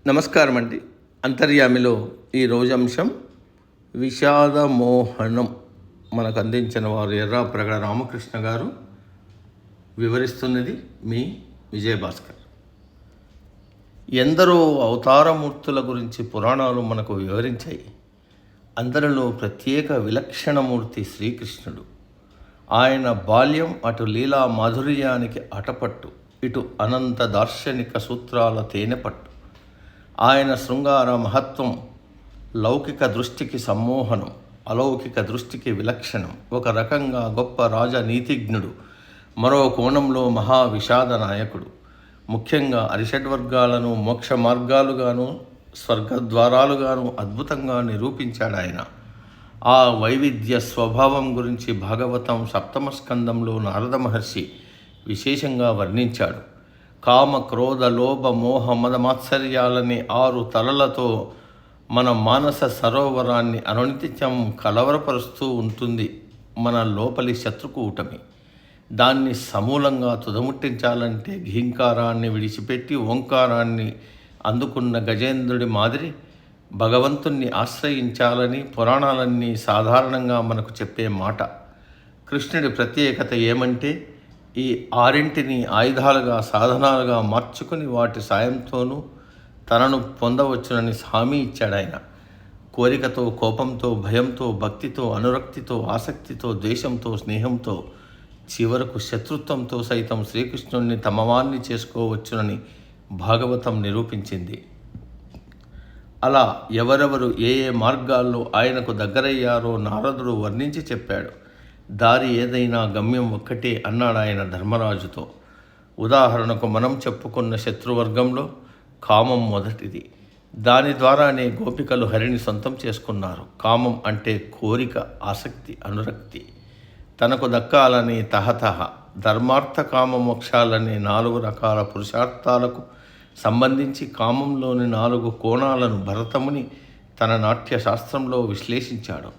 నమస్కారం అండి. అంతర్యామిలో ఈరోజు అంశం విషాదమోహనం. మనకు అందించిన వారు ఎర్రాప్రగడ రామకృష్ణ గారు. వివరిస్తున్నది మీ విజయభాస్కర్. ఎందరో అవతారమూర్తుల గురించి పురాణాలు మనకు వివరించాయి. అందరిలో ప్రత్యేక విలక్షణమూర్తి శ్రీకృష్ణుడు. ఆయన బాల్యం అటు లీలా మాధుర్యానికి అటపట్టు, ఇటు అనంత దార్శనిక సూత్రాల తేనెపట్టు. ఆయన శృంగార మహత్వం లౌకిక దృష్టికి సమ్మోహనం, అలౌకిక దృష్టికి విలక్షణం. ఒక రకంగా గొప్ప రాజనీతిజ్ఞుడు, మరో కోణంలో మహా విషాద నాయకుడు. ముఖ్యంగా అరిషడ్వర్గాలను మోక్ష మార్గాలుగాను స్వర్గద్వారాలుగాను అద్భుతంగా నిరూపించాడు ఆయన. ఆ వైవిధ్య స్వభావం గురించి భాగవతం సప్తమ స్కందంలో నారద మహర్షి విశేషంగా వర్ణించాడు. కామ క్రోధ లోభ మోహ మదమాత్సర్యాలని 6 తలలతో మన మానస సరోవరాన్ని అనునిత్యం కలవరపరుస్తూ ఉంటుంది మన లోపలి శత్రుకూటమి. దాన్ని సమూలంగా తుదముట్టించాలంటే ఘీంకారాన్ని విడిచిపెట్టి ఓంకారాన్ని అందుకున్న గజేంద్రుడి మాదిరి భగవంతుణ్ణి ఆశ్రయించాలని పురాణాలన్నీ సాధారణంగా మనకు చెప్పే మాట. కృష్ణుడి ప్రత్యేకత ఏమంటే ఈ 6 ఆయుధాలుగా సాధనాలుగా మార్చుకుని వాటి సాయంతోనూ తనను పొందవచ్చునని హామీ ఇచ్చాడు ఆయన. కోరికతో, కోపంతో, భయంతో, భక్తితో, అనురక్తితో, ఆసక్తితో, ద్వేషంతో, స్నేహంతో, చివరకు శత్రుత్వంతో సైతం శ్రీకృష్ణుణ్ణి తమవాన్ని చేసుకోవచ్చునని భాగవతం నిరూపించింది. అలా ఎవరెవరు ఏ ఏ మార్గాల్లో ఆయనకు దగ్గరయ్యారో నారదుడు వర్ణించి చెప్పాడు. దారి ఏదైనా గమ్యం ఒక్కటే అన్నాడు ఆయన ధర్మరాజుతో. ఉదాహరణకు మనం చెప్పుకున్న శత్రువర్గంలో కామం మొదటిది. దాని ద్వారానే గోపికలు హరిని సొంతం చేసుకున్నారు. కామం అంటే కోరిక, ఆసక్తి, అనురక్తి. తనకు దక్కాలని తహతహ. ధర్మార్థ కామ మోక్షాలనే 4 రకాల పురుషార్థాలకు సంబంధించి కామంలోని 4 కోణాలను భరతముని తన నాట్య శాస్త్రంలో విశ్లేషించాడు.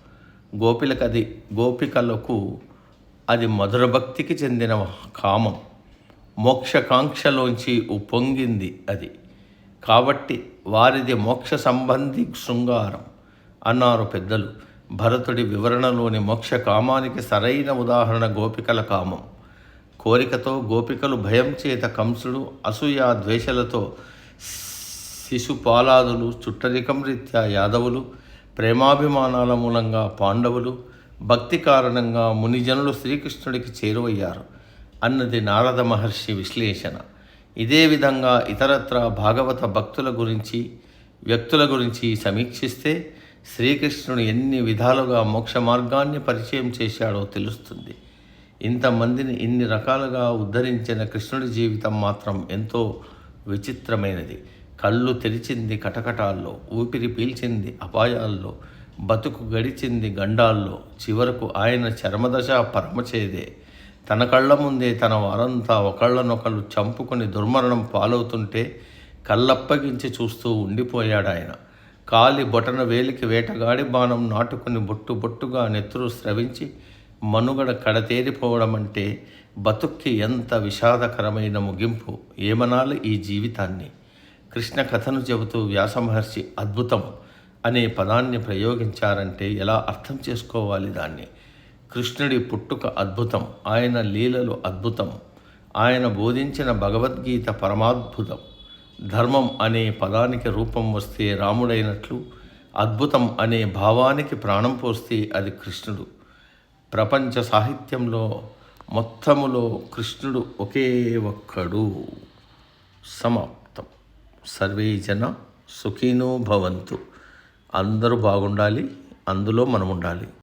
గోపికలకు అది మధుర భక్తికి చెందిన కామం. మోక్షకాంక్షలోంచి ఉప్పొంగింది అది. కాబట్టి వారిది మోక్ష సంబంధి శృంగారం అన్నారు పెద్దలు. భరతుడి వివరణలోని మోక్ష కామానికి సరైన ఉదాహరణ గోపికల కామం. కోరికతో గోపికలు, భయం చేత కంసుడు, అసూయ ద్వేషలతో శిశుపాలాదులు, చుట్టరికం రీత్యా యాదవులు, ప్రేమాభిమానాల మూలంగా పాండవులు, భక్తి కారణంగా మునిజనులు శ్రీకృష్ణుడికి చేరువయ్యారు అన్నది నారద మహర్షి విశ్లేషణ. ఇదే విధంగా ఇతరత్ర భాగవత భక్తుల గురించి, వ్యక్తుల గురించి సమీక్షిస్తే శ్రీకృష్ణుడు ఎన్ని విధాలుగా మోక్ష మార్గాన్ని పరిచయం చేశాడో తెలుస్తుంది. ఇంతమందిని ఇన్ని రకాలుగా ఉద్ధరించిన కృష్ణుడి జీవితం మాత్రం ఎంతో విచిత్రమైనది. కళ్ళు తెరిచింది కటకటాల్లో, ఊపిరి పీల్చింది అపాయాల్లో, బతుకు గడిచింది గండాల్లో, చివరకు ఆయన చర్మదశ పరమచేదే. తన కళ్ళ ముందే తన వారంతా ఒకళ్ళనొకళ్ళు చంపుకొని దుర్మరణం పాలవుతుంటే కళ్ళప్పగించి చూస్తూ ఉండిపోయాడాయన. కాలి బొటన వేలికి వేటగాడి బాణం నాటుకుని బొట్టు బొట్టుగా నెత్తురు స్రవించి మనుగడ కడతేరిపోవడం అంటే బతుక్కి ఎంత విషాదకరమైన ముగింపు. ఏమనాలి ఈ జీవితాన్ని? కృష్ణ కథను చెబుతూ వ్యాసమహర్షి అద్భుతం అనే పదాన్ని ప్రయోగించారంటే ఎలా అర్థం చేసుకోవాలి దాన్ని? కృష్ణుడి పుట్టుక అద్భుతం, ఆయన లీలలు అద్భుతం, ఆయన బోధించిన భగవద్గీత పరమాద్భుతం. ధర్మం అనే పదానికి రూపం వస్తే రాముడైనట్లు, అద్భుతం అనే భావానికి ప్రాణం పోస్తే అది కృష్ణుడు. ప్రపంచ సాహిత్యంలో మొత్తములో కృష్ణుడు ఒకే ఒక్కడు. సమాప్తం. సర్వే జన సుఖినో భవంతు. అందరూ బాగుండాలి, అందులో మనం ఉండాలి.